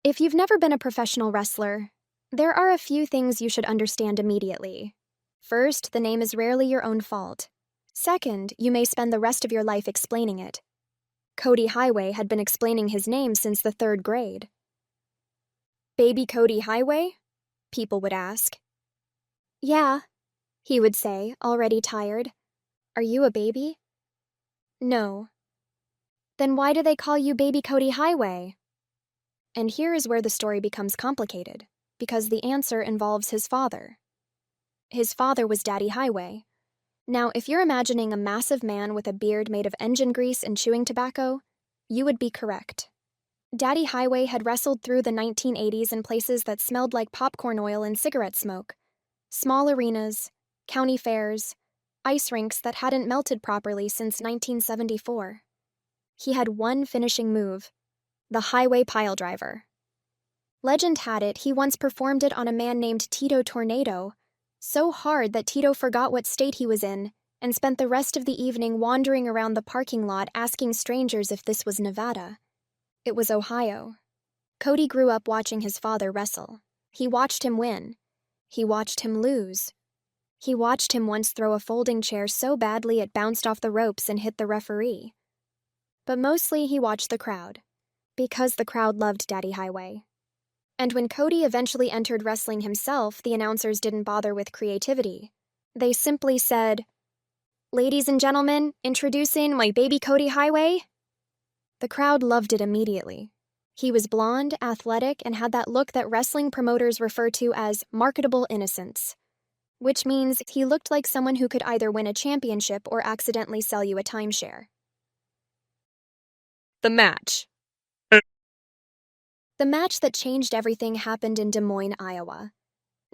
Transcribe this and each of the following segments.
If you've never been a professional wrestler, there are a few things you should understand immediately. First, the name is rarely your own fault. Second, you may spend the rest of your life explaining it. Cody Highway had been explaining his name since the 3rd grade. Baby Cody Highway? People would ask. Yeah, he would say, already tired. Are you a baby? No. Then why do they call you Baby Cody Highway? And here is where the story becomes complicated, because the answer involves his father. His father was Daddy Highway. Now, if you're imagining a massive man with a beard made of engine grease and chewing tobacco, you would be correct. Daddy Highway had wrestled through the 1980s in places that smelled like popcorn oil and cigarette smoke. Small arenas, county fairs, ice rinks that hadn't melted properly since 1974. He had one finishing move, the highway piledriver. Legend had it he once performed it on a man named Tito Tornado, so hard that Tito forgot what state he was in and spent the rest of the evening wandering around the parking lot asking strangers if this was Nevada. It was Ohio. Cody grew up watching his father wrestle. He watched him win. He watched him lose. He watched him once throw a folding chair so badly it bounced off the ropes and hit the referee. But mostly he watched the crowd, because the crowd loved Daddy Highway. And when Cody eventually entered wrestling himself, the announcers didn't bother with creativity. They simply said, "Ladies and gentlemen, introducing my baby Cody Highway." The crowd loved it immediately. He was blonde, athletic, and had that look that wrestling promoters refer to as marketable innocence, which means he looked like someone who could either win a championship or accidentally sell you a timeshare. The match. The match that changed everything happened in Des Moines, Iowa.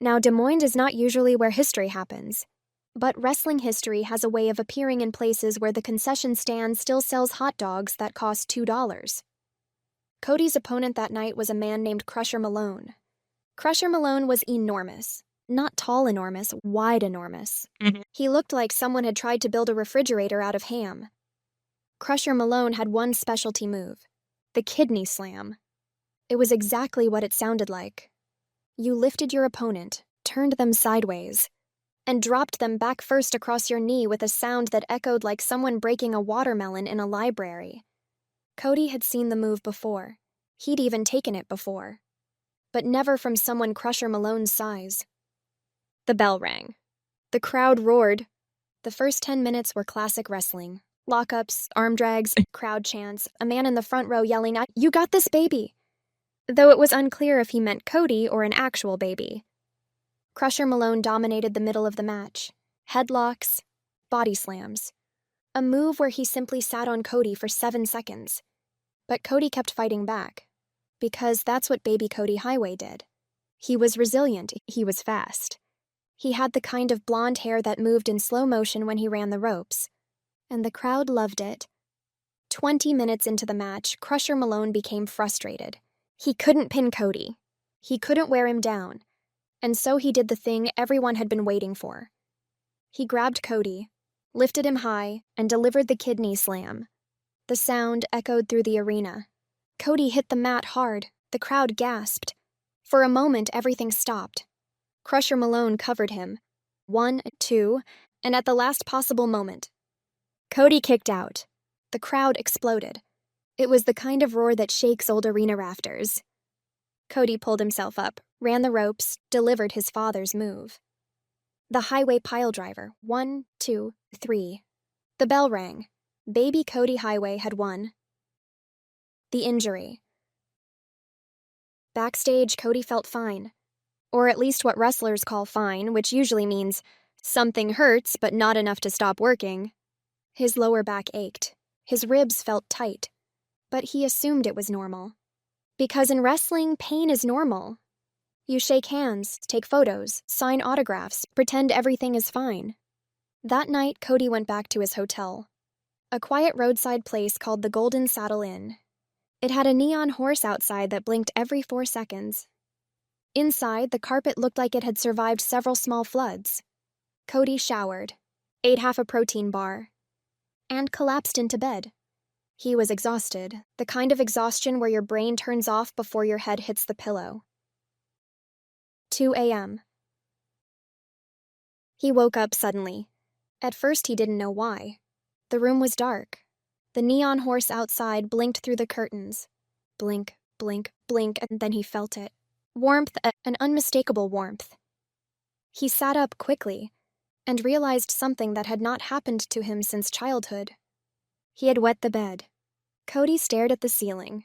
Now, Des Moines is not usually where history happens, but wrestling history has a way of appearing in places where the concession stand still sells hot dogs that cost $2. Cody's opponent that night was a man named Crusher Malone. Crusher Malone was enormous. Not tall enormous, wide enormous. He looked like someone had tried to build a refrigerator out of ham. Crusher Malone had one specialty move, the kidney slam. It was exactly what it sounded like. You lifted your opponent, turned them sideways, and dropped them back first across your knee with a sound that echoed like someone breaking a watermelon in a library. Cody had seen the move before. He'd even taken it before. But never from someone Crusher Malone's size. The bell rang. The crowd roared. The first 10 minutes were classic wrestling. Lockups, arm drags, crowd chants, a man in the front row yelling, "You got this, baby!" Though it was unclear if he meant Cody or an actual baby. Crusher Malone dominated the middle of the match. Headlocks, body slams. A move where he simply sat on Cody for 7 seconds. But Cody kept fighting back. Because that's what baby Cody Highway did. He was resilient, he was fast. He had the kind of blonde hair that moved in slow motion when he ran the ropes. And the crowd loved it. 20 minutes into the match, Crusher Malone became frustrated. He couldn't pin Cody. He couldn't wear him down. And so he did the thing everyone had been waiting for. He grabbed Cody, lifted him high, and delivered the kidney slam. The sound echoed through the arena. Cody hit the mat hard. The crowd gasped. For a moment, everything stopped. Crusher Malone covered him. 1, 2, and at the last possible moment, Cody kicked out. The crowd exploded. It was the kind of roar that shakes old arena rafters. Cody pulled himself up, ran the ropes, delivered his father's move. The highway piledriver. 1, 2, 3. The bell rang. Baby Cody Highway had won. The injury. Backstage, Cody felt fine. Or at least what wrestlers call fine, which usually means something hurts but not enough to stop working. His lower back ached. His ribs felt tight. But he assumed it was normal. Because in wrestling, pain is normal. You shake hands, take photos, sign autographs, pretend everything is fine. That night, Cody went back to his hotel. A quiet roadside place called the Golden Saddle Inn. It had a neon horse outside that blinked every 4 seconds. Inside, the carpet looked like it had survived several small floods. Cody showered, ate half a protein bar, and collapsed into bed. He was exhausted, the kind of exhaustion where your brain turns off before your head hits the pillow. 2 a.m. He woke up suddenly. At first, he didn't know why. The room was dark. The neon horse outside blinked through the curtains. Blink, blink, blink, and then he felt it. Warmth, an unmistakable warmth. He sat up quickly and realized something that had not happened to him since childhood. He had wet the bed. Cody stared at the ceiling.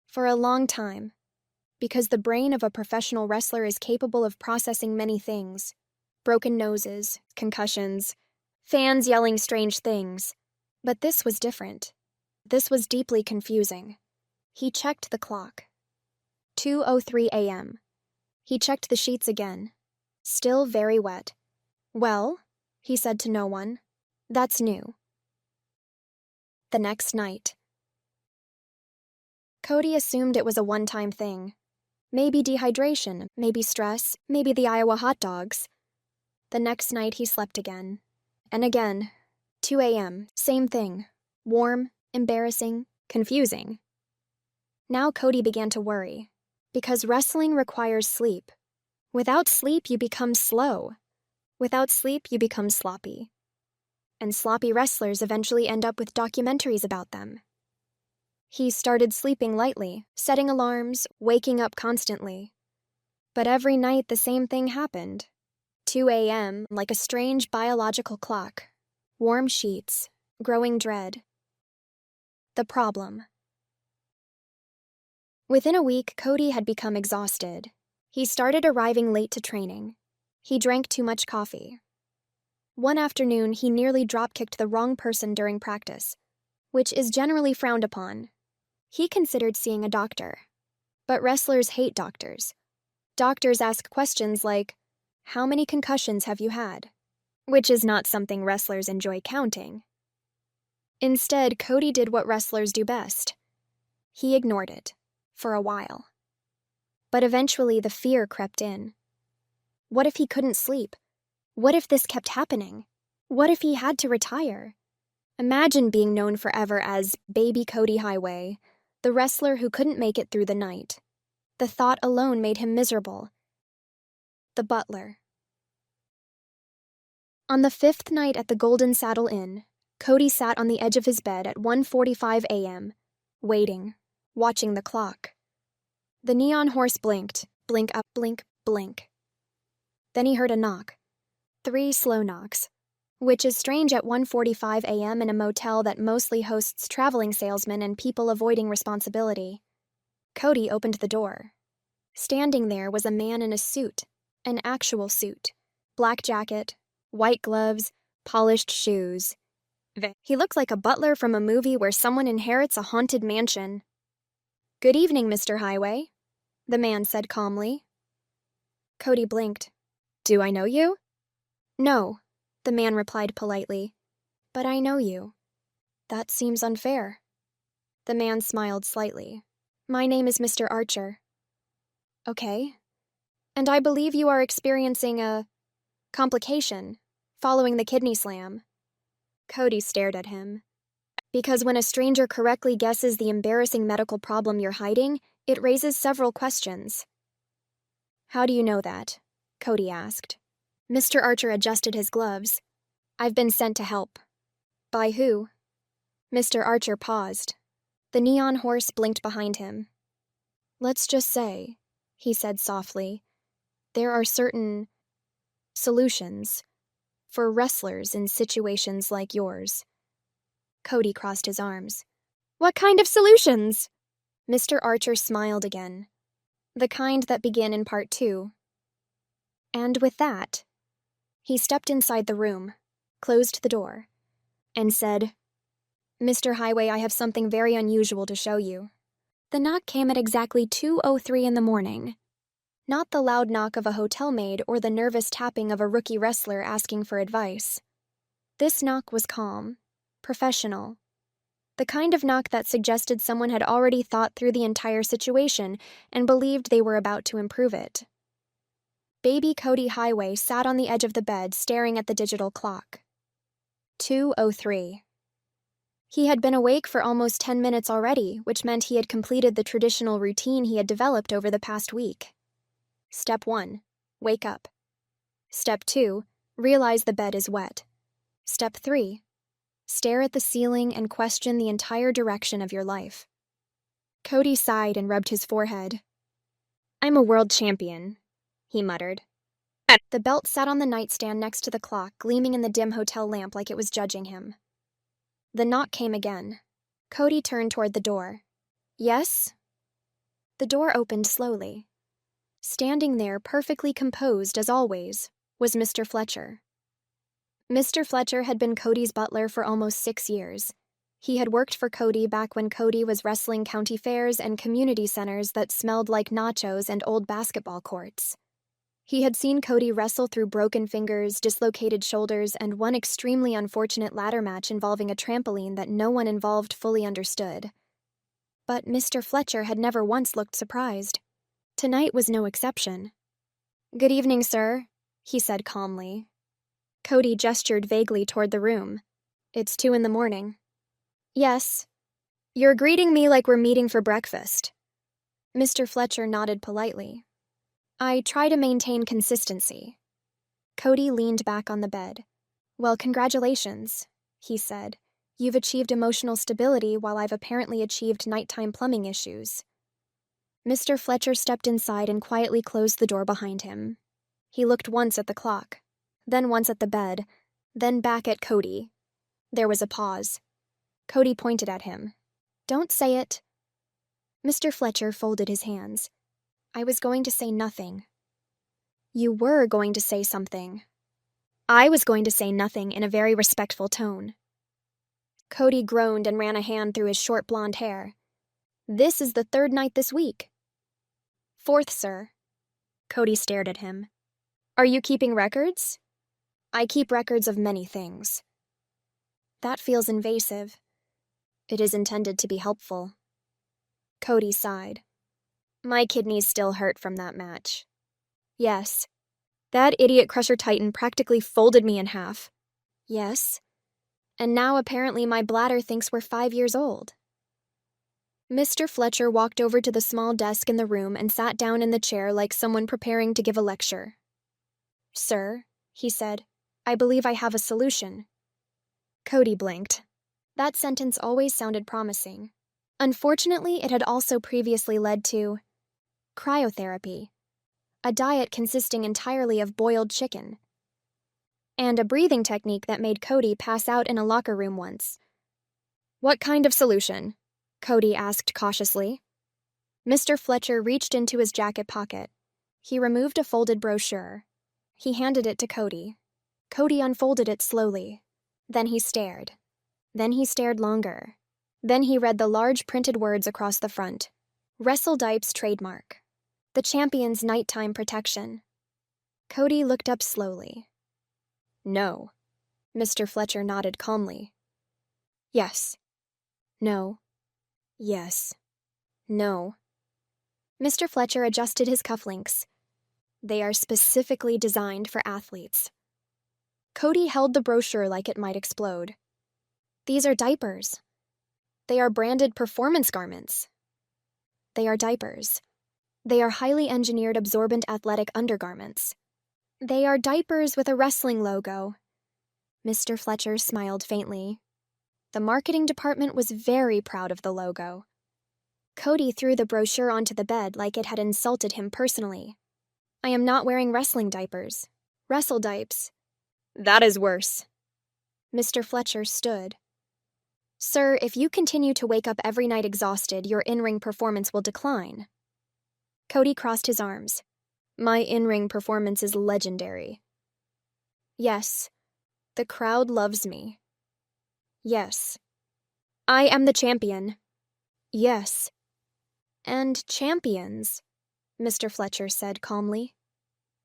For a long time, because the brain of a professional wrestler is capable of processing many things. Broken noses, concussions, fans yelling strange things. But this was different. This was deeply confusing. He checked the clock. 2:03 a.m. He checked the sheets again. Still very wet. Well, he said to no one. That's new. The next night. Cody assumed it was a one-time thing. Maybe dehydration, maybe stress, maybe the Iowa hot dogs. The next night he slept again. And again. 2 a.m., same thing. Warm, embarrassing, confusing. Now Cody began to worry. Because wrestling requires sleep. Without sleep, you become slow. Without sleep, you become sloppy. And sloppy wrestlers eventually end up with documentaries about them. He started sleeping lightly, setting alarms, waking up constantly. But every night the same thing happened. 2 a.m., like a strange biological clock. Warm sheets, growing dread. The problem. Within a week, Cody had become exhausted. He started arriving late to training. He drank too much coffee. One afternoon, he nearly drop-kicked the wrong person during practice, which is generally frowned upon. He considered seeing a doctor. But wrestlers hate doctors. Doctors ask questions like, "How many concussions have you had?" Which is not something wrestlers enjoy counting. Instead, Cody did what wrestlers do best. He ignored it, for a while. But eventually the fear crept in. What if he couldn't sleep? What if this kept happening? What if he had to retire? Imagine being known forever as Baby Cody Highway, the wrestler who couldn't make it through the night. The thought alone made him miserable. The butler. On the 5th night at the Golden Saddle Inn, Cody sat on the edge of his bed at 1:45 a.m., waiting, watching the clock. The neon horse blinked, blink up, blink, blink. Then he heard a knock. 3 slow knocks, which is strange at 1:45 a.m. in a motel that mostly hosts traveling salesmen and people avoiding responsibility. Cody opened the door. Standing there was a man in a suit, an actual suit, black jacket, white gloves, polished shoes. He looked like a butler from a movie where someone inherits a haunted mansion. "Good evening, Mr. Highway," the man said calmly. Cody blinked. "Do I know you?" "No," the man replied politely. "But I know you." "That seems unfair." The man smiled slightly. "My name is Mr. Archer." "Okay. And I believe you are experiencing a complication following the kidney slam." Cody stared at him. Because when a stranger correctly guesses the embarrassing medical problem you're hiding, it raises several questions. "How do you know that?" Cody asked. Mr. Archer adjusted his gloves. "I've been sent to help." "By who?" Mr. Archer paused. The neon horse blinked behind him. "Let's just say," he said softly, "there are certain solutions for wrestlers in situations like yours." Cody crossed his arms. "What kind of solutions?" Mr. Archer smiled again. "The kind that begin in part 2. And with that, he stepped inside the room, closed the door, and said, "Mr. Highway, I have something very unusual to show you." The knock came at exactly 2:03 in the morning. Not the loud knock of a hotel maid or the nervous tapping of a rookie wrestler asking for advice. This knock was calm, professional. The kind of knock that suggested someone had already thought through the entire situation and believed they were about to improve it. Baby Cody Highway sat on the edge of the bed staring at the digital clock. 2:03. He had been awake for almost 10 minutes already, which meant he had completed the traditional routine he had developed over the past week. Step 1. Wake up. Step 2. Realize the bed is wet. Step 3. Stare at the ceiling and question the entire direction of your life. Cody sighed and rubbed his forehead. "I'm a world champion," he muttered. The belt sat on the nightstand next to the clock, gleaming in the dim hotel lamp like it was judging him. The knock came again. Cody turned toward the door. "Yes?" The door opened slowly. Standing there, perfectly composed as always, was Mr. Fletcher. Mr. Fletcher had been Cody's butler for almost 6 years. He had worked for Cody back when Cody was wrestling county fairs and community centers that smelled like nachos and old basketball courts. He had seen Cody wrestle through broken fingers, dislocated shoulders, and one extremely unfortunate ladder match involving a trampoline that no one involved fully understood. But Mr. Fletcher had never once looked surprised. Tonight was no exception. "Good evening, sir," he said calmly. Cody gestured vaguely toward the room. "It's 2 a.m. "Yes. You're greeting me like we're meeting for breakfast." Mr. Fletcher nodded politely. "I try to maintain consistency." Cody leaned back on the bed. "Well, congratulations," he said. "You've achieved emotional stability while I've apparently achieved nighttime plumbing issues." Mr. Fletcher stepped inside and quietly closed the door behind him. He looked once at the clock, then once at the bed, then back at Cody. There was a pause. Cody pointed at him. "Don't say it." Mr. Fletcher folded his hands. "I was going to say nothing." "You were going to say something." "I was going to say nothing in a very respectful tone." Cody groaned and ran a hand through his short blonde hair. "This is the 3rd night this week." "4th, sir." Cody stared at him. "Are you keeping records?" "I keep records of many things." "That feels invasive." "It is intended to be helpful." Cody sighed. "My kidneys still hurt from that match." "Yes." "That idiot Crusher Titan practically folded me in half." "Yes." "And now apparently my bladder thinks we're 5 years old." Mr. Fletcher walked over to the small desk in the room and sat down in the chair like someone preparing to give a lecture. "Sir," he said, "I believe I have a solution." Cody blinked. That sentence always sounded promising. Unfortunately, it had also previously led to cryotherapy, a diet consisting entirely of boiled chicken, and a breathing technique that made Cody pass out in a locker room once. "What kind of solution?" Cody asked cautiously. Mr. Fletcher reached into his jacket pocket. He removed a folded brochure. He handed it to Cody. Cody unfolded it slowly. Then he stared. Then he stared longer. Then he read the large printed words across the front. WrestleDipes trademark. The champion's nighttime protection. Cody looked up slowly. "No." Mr. Fletcher nodded calmly. "Yes." "No." "Yes." "No." Mr. Fletcher adjusted his cufflinks. "They are specifically designed for athletes." Cody held the brochure like it might explode. "These are diapers. They are branded performance garments. They are diapers. They are highly engineered absorbent athletic undergarments. They are diapers with a wrestling logo." Mr. Fletcher smiled faintly. The marketing department was very proud of the logo. Cody threw the brochure onto the bed like it had insulted him personally. "I am not wearing wrestling diapers. WrestleDipes." "That is worse." Mr. Fletcher stood. "Sir, if you continue to wake up every night exhausted, your in-ring performance will decline." Cody crossed his arms. "My in-ring performance is legendary." "Yes. The crowd loves me." "Yes." "I am the champion." "Yes." "And champions," Mr. Fletcher said calmly,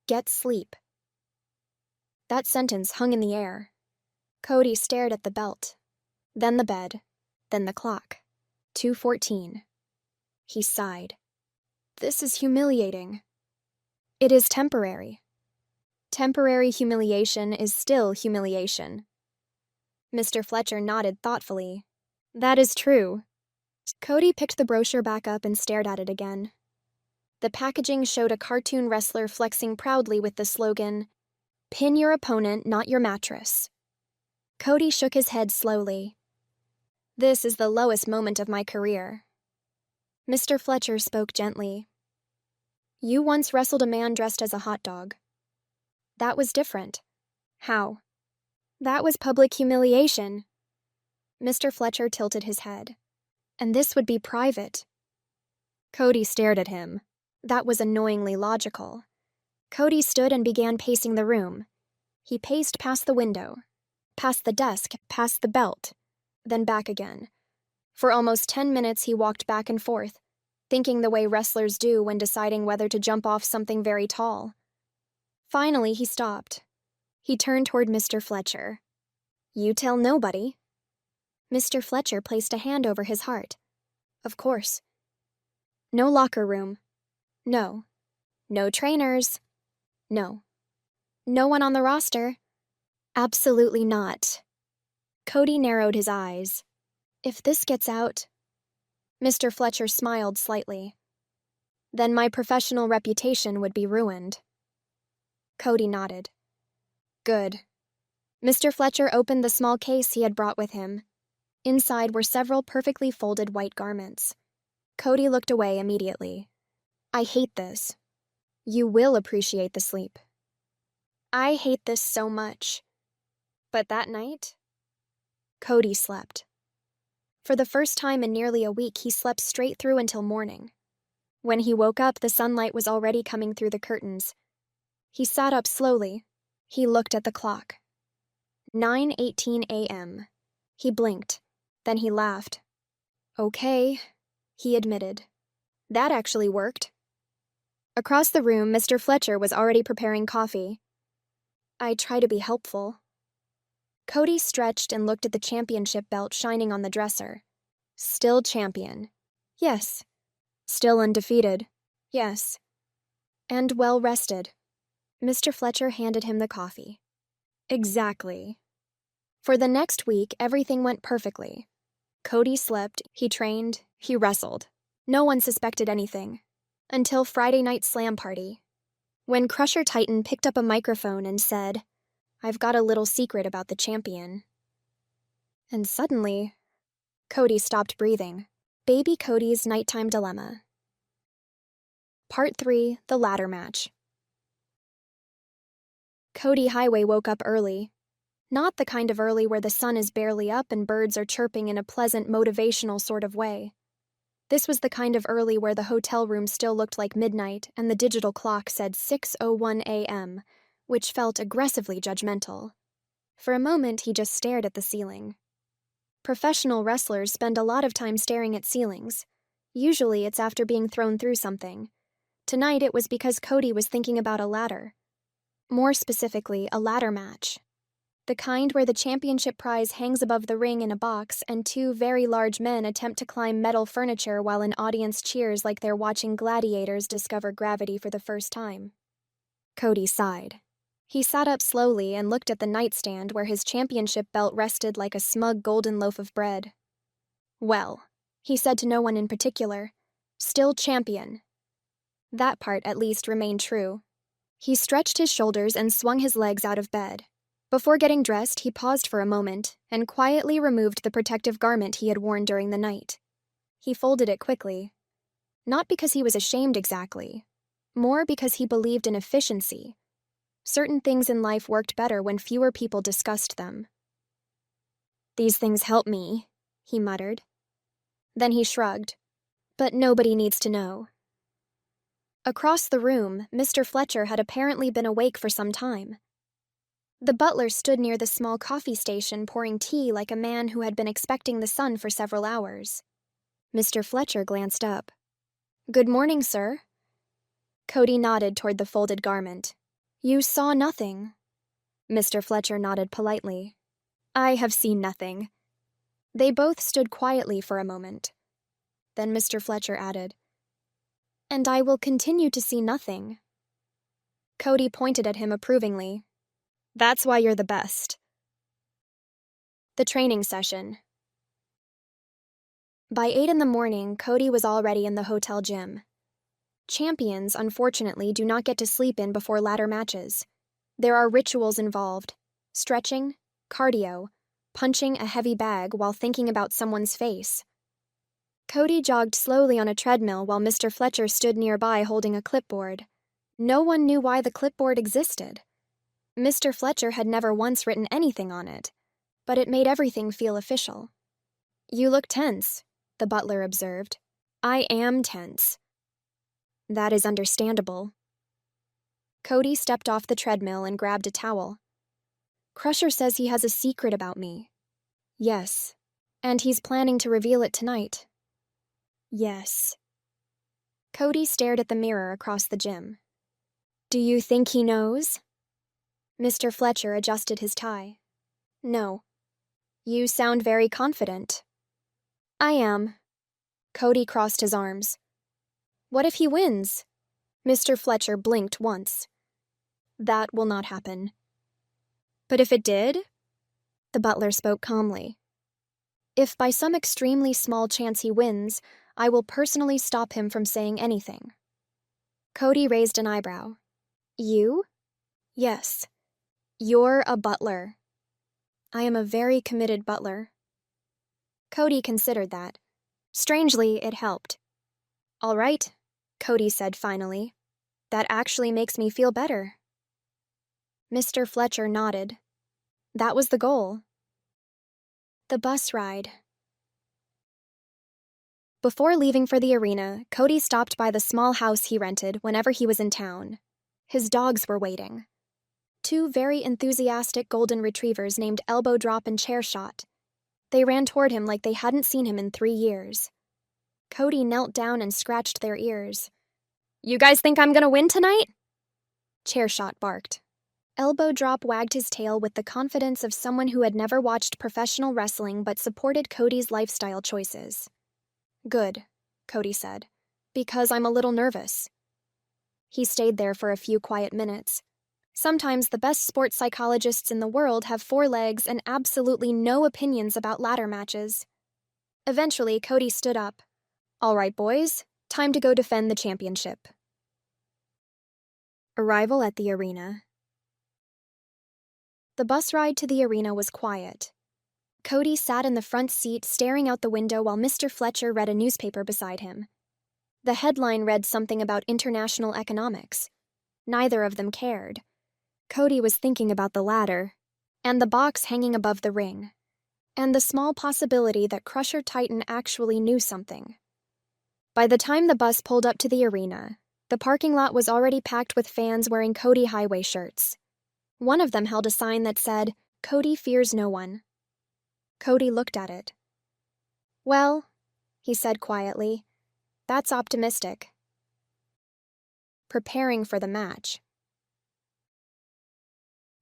"get sleep." That sentence hung in the air. Cody stared at the belt, then the bed, then the clock. 2:14. He sighed. "This is humiliating." "It is temporary." "Temporary humiliation is still humiliation." Mr. Fletcher nodded thoughtfully. That is true. Cody picked the brochure back up and stared at it again. The packaging showed a cartoon wrestler flexing proudly with the slogan, "Pin your opponent, not your mattress." Cody shook his head slowly. This is the lowest moment of my career. Mr. Fletcher spoke gently. You once wrestled a man dressed as a hot dog. That was different. How? That was public humiliation. Mr. Fletcher tilted his head. And this would be private. Cody stared at him. That was annoyingly logical. Cody stood and began pacing the room. He paced past the window, past the desk, past the belt, then back again. For almost 10 minutes he walked back and forth, thinking the way wrestlers do when deciding whether to jump off something very tall. Finally, he stopped. He turned toward Mr. Fletcher. You tell nobody. Mr. Fletcher placed a hand over his heart. Of course. No locker room. No. No trainers. No. No one on the roster. Absolutely not. Cody narrowed his eyes. If this gets out... Mr. Fletcher smiled slightly. Then my professional reputation would be ruined. Cody nodded. Good. Mr. Fletcher opened the small case he had brought with him. Inside were several perfectly folded white garments. Cody looked away immediately. I hate this. You will appreciate the sleep. I hate this so much. But that night, Cody slept. For the first time in nearly a week, he slept straight through until morning. When he woke up, the sunlight was already coming through the curtains. He sat up slowly. He looked at the clock. 9:18 a.m. He blinked. Then he laughed. Okay, he admitted. That actually worked. Across the room, Mr. Fletcher was already preparing coffee. I try to be helpful. Cody stretched and looked at the championship belt shining on the dresser. Still champion. Yes. Still undefeated. Yes. And well rested. Mr. Fletcher handed him the coffee. Exactly. For the next week, everything went perfectly. Cody slept, he trained, he wrestled. No one suspected anything. Until Friday night slam party. When Crusher Titan picked up a microphone and said, I've got a little secret about the champion. And suddenly, Cody stopped breathing. Baby Cody's Nighttime Dilemma. Part 3, The Ladder Match. Cody Highway woke up early. Not the kind of early where the sun is barely up and birds are chirping in a pleasant, motivational sort of way. This was the kind of early where the hotel room still looked like midnight and the digital clock said 6:01 a.m., which felt aggressively judgmental. For a moment, he just stared at the ceiling. Professional wrestlers spend a lot of time staring at ceilings. Usually it's after being thrown through something. Tonight it was because Cody was thinking about a ladder. More specifically, a ladder match. The kind where the championship prize hangs above the ring in a box and two very large men attempt to climb metal furniture while an audience cheers like they're watching gladiators discover gravity for the first time. Cody sighed. He sat up slowly and looked at the nightstand where his championship belt rested like a smug golden loaf of bread. Well, he said to no one in particular, still champion. That part at least remained true. He stretched his shoulders and swung his legs out of bed. Before getting dressed, he paused for a moment and quietly removed the protective garment he had worn during the night. He folded it quickly. Not because he was ashamed exactly, more because he believed in efficiency. Certain things in life worked better when fewer people discussed them. These things help me, he muttered. Then he shrugged. But nobody needs to know. Across the room, Mr. Fletcher had apparently been awake for some time. The butler stood near the small coffee station pouring tea like a man who had been expecting the sun for several hours. Mr. Fletcher glanced up. Good morning, sir. Cody nodded toward the folded garment. You saw nothing. Mr. Fletcher nodded politely. I have seen nothing. They both stood quietly for a moment. Then Mr. Fletcher added, And I will continue to see nothing. Cody pointed at him approvingly. That's why you're the best. The training session. By 8 in the morning, Cody was already in the hotel gym. Champions, unfortunately, do not get to sleep in before ladder matches. There are rituals involved: stretching, cardio, punching a heavy bag while thinking about someone's face. Cody jogged slowly on a treadmill while Mr. Fletcher stood nearby holding a clipboard. No one knew why the clipboard existed. Mr. Fletcher had never once written anything on it, but it made everything feel official. "You look tense," the butler observed. "I am tense." "That is understandable." Cody stepped off the treadmill and grabbed a towel. "Crusher says he has a secret about me." "Yes. And he's planning to reveal it tonight." "Yes." Cody stared at the mirror across the gym. "Do you think he knows?" Mr. Fletcher adjusted his tie. "No." "You sound very confident." "I am." Cody crossed his arms. "What if he wins?" Mr. Fletcher blinked once. "That will not happen." "But if it did?" The butler spoke calmly. "If by some extremely small chance he wins, I will personally stop him from saying anything." Cody raised an eyebrow. "You?" "Yes. You're a butler." "I am a very committed butler." Cody considered that. Strangely, it helped. "All right," Cody said finally. "That actually makes me feel better." Mr. Fletcher nodded. That was the goal. The bus ride. Before leaving for the arena, Cody stopped by the small house he rented whenever he was in town. His dogs were waiting. Two very enthusiastic golden retrievers named Elbow Drop and Chair Shot. They ran toward him like they hadn't seen him in 3 years. Cody knelt down and scratched their ears. "You guys think I'm gonna win tonight?" Chair Shot barked. Elbow Drop wagged his tail with the confidence of someone who had never watched professional wrestling but supported Cody's lifestyle choices. "Good," Cody said, "because I'm a little nervous." He stayed there for a few quiet minutes. Sometimes the best sports psychologists in the world have 4 legs and absolutely no opinions about ladder matches. Eventually, Cody stood up. "All right, boys, time to go defend the championship." Arrival at the arena. The bus ride to the arena was quiet. Cody sat in the front seat staring out the window while Mr. Fletcher read a newspaper beside him. The headline read something about international economics. Neither of them cared. Cody was thinking about the ladder, and the box hanging above the ring, and the small possibility that Crusher Titan actually knew something. By the time the bus pulled up to the arena, the parking lot was already packed with fans wearing Cody Highway shirts. One of them held a sign that said, "Cody fears no one." Cody looked at it. "Well," he said quietly, "that's optimistic." Preparing for the match.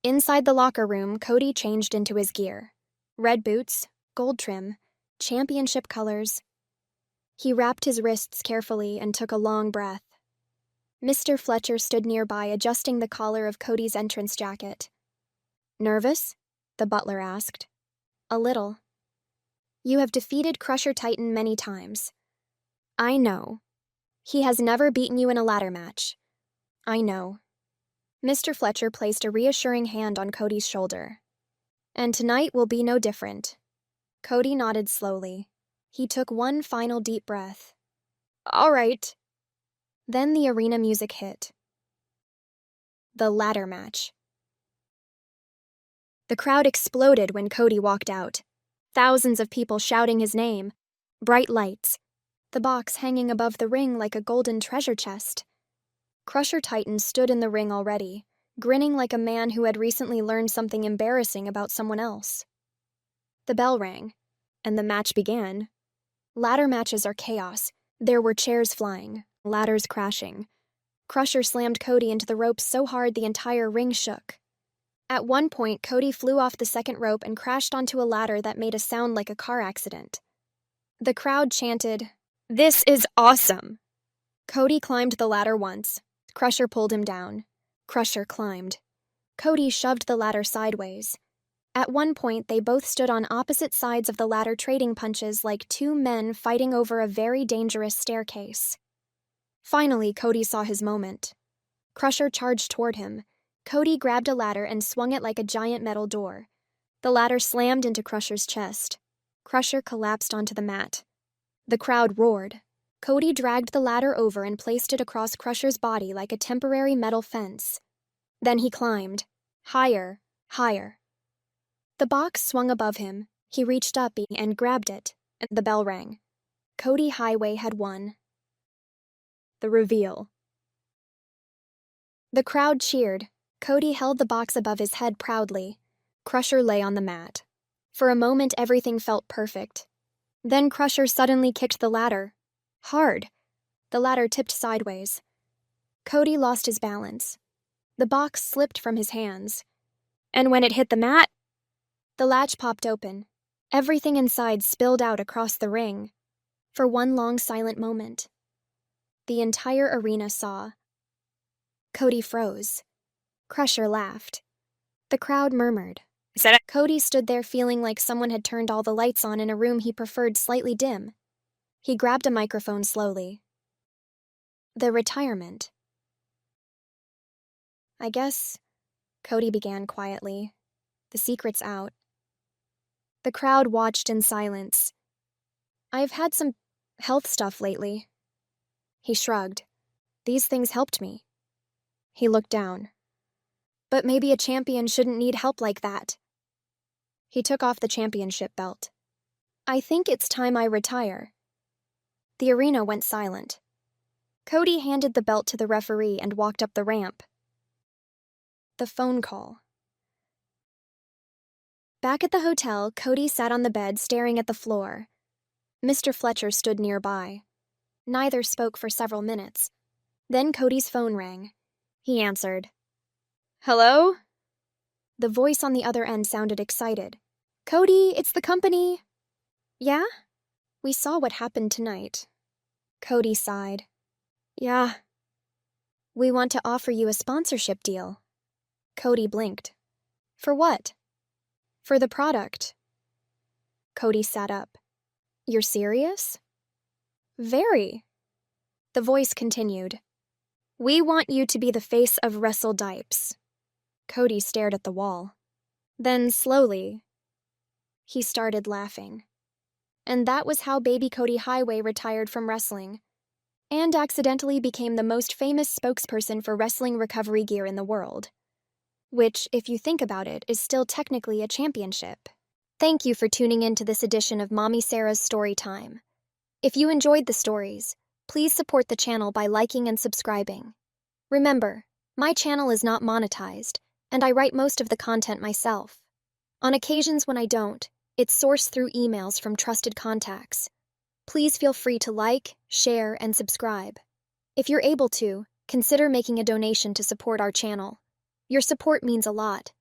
Inside the locker room, Cody changed into his gear. Red boots, gold trim, championship colors. He wrapped his wrists carefully and took a long breath. Mr. Fletcher stood nearby adjusting the collar of Cody's entrance jacket. "Nervous?" the butler asked. "A little." "You have defeated Crusher Titan many times." "I know." "He has never beaten you in a ladder match." "I know." Mr. Fletcher placed a reassuring hand on Cody's shoulder. "And tonight will be no different." Cody nodded slowly. He took one final deep breath. "All right." Then the arena music hit. The ladder match. The crowd exploded when Cody walked out. Thousands of people shouting his name. Bright lights. The box hanging above the ring like a golden treasure chest. Crusher Titan stood in the ring already, grinning like a man who had recently learned something embarrassing about someone else. The bell rang, and the match began. Ladder matches are chaos. There were chairs flying, ladders crashing. Crusher slammed Cody into the ropes so hard the entire ring shook. At one point, Cody flew off the second rope and crashed onto a ladder that made a sound like a car accident. The crowd chanted, "This is awesome!" Cody climbed the ladder once. Crusher pulled him down. Crusher climbed. Cody shoved the ladder sideways. At one point, they both stood on opposite sides of the ladder trading punches like two men fighting over a very dangerous staircase. Finally, Cody saw his moment. Crusher charged toward him. Cody grabbed a ladder and swung it like a giant metal door. The ladder slammed into Crusher's chest. Crusher collapsed onto the mat. The crowd roared. Cody dragged the ladder over and placed it across Crusher's body like a temporary metal fence. Then he climbed. Higher, higher. The box swung above him. He reached up and grabbed it, and the bell rang. Cody Highway had won. The reveal. The crowd cheered. Cody held the box above his head proudly. Crusher lay on the mat. For a moment, everything felt perfect. Then Crusher suddenly kicked the ladder. Hard. The ladder tipped sideways. Cody lost his balance. The box slipped from his hands. And when it hit the mat, the latch popped open. Everything inside spilled out across the ring. For one long silent moment, the entire arena saw. Cody froze. Crusher laughed. The crowd murmured. Cody stood there feeling like someone had turned all the lights on in a room he preferred slightly dim. He grabbed a microphone slowly. The retirement. I guess, Cody began quietly. The secret's out. The crowd watched in silence. I've had some health stuff lately. He shrugged. These things helped me. He looked down. But maybe a champion shouldn't need help like that. He took off the championship belt. I think it's time I retire. The arena went silent. Cody handed the belt to the referee and walked up the ramp. The phone call. Back at the hotel, Cody sat on the bed staring at the floor. Mr. Fletcher stood nearby. Neither spoke for several minutes. Then Cody's phone rang. He answered. Hello? The voice on the other end sounded excited. Cody, it's the company. Yeah? We saw what happened tonight. Cody sighed. Yeah. We want to offer you a sponsorship deal. Cody blinked. For what? For the product. Cody sat up. You're serious? Very. The voice continued. We want you to be the face of WrestleDipes. Cody stared at the wall. Then, slowly, he started laughing. And that was how baby Cody Highway retired from wrestling, and accidentally became the most famous spokesperson for wrestling recovery gear in the world. Which, if you think about it, is still technically a championship. Thank you for tuning in to this edition of Mommy Sarah's Story Time. If you enjoyed the stories, please support the channel by liking and subscribing. Remember, my channel is not monetized, and I write most of the content myself. On occasions when I don't, it's sourced through emails from trusted contacts. Please feel free to like, share, and subscribe. If you're able to, consider making a donation to support our channel. Your support means a lot.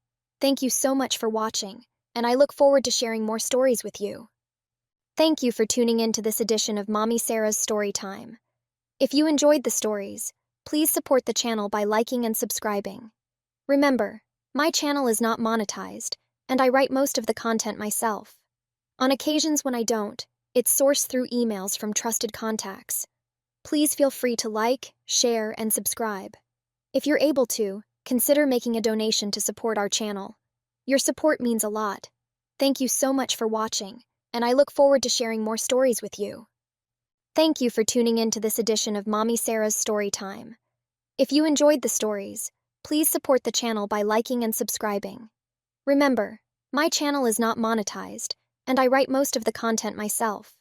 Thank you so much for watching, and I look forward to sharing more stories with you. Thank you for tuning in to this edition of Mommy Sarah's Story Time. If you enjoyed the stories, please support the channel by liking and subscribing. Remember, my channel is not monetized, and I write most of the content myself. On occasions when I don't, it's sourced through emails from trusted contacts. Please feel free to like, share, and subscribe. If you're able to, consider making a donation to support our channel. Your support means a lot. Thank you so much for watching, and I look forward to sharing more stories with you. Thank you for tuning in to this edition of Mommy Sarah's Story Time. If you enjoyed the stories, please support the channel by liking and subscribing. Remember, my channel is not monetized, and I write most of the content myself.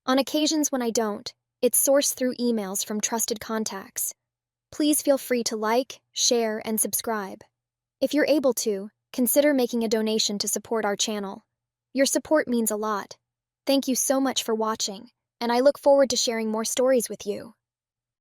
On occasions when I don't, it's sourced through emails from trusted contacts. Please feel free to like, share, and subscribe. If you're able to, consider making a donation to support our channel. Your support means a lot. Thank you so much for watching, and I look forward to sharing more stories with you.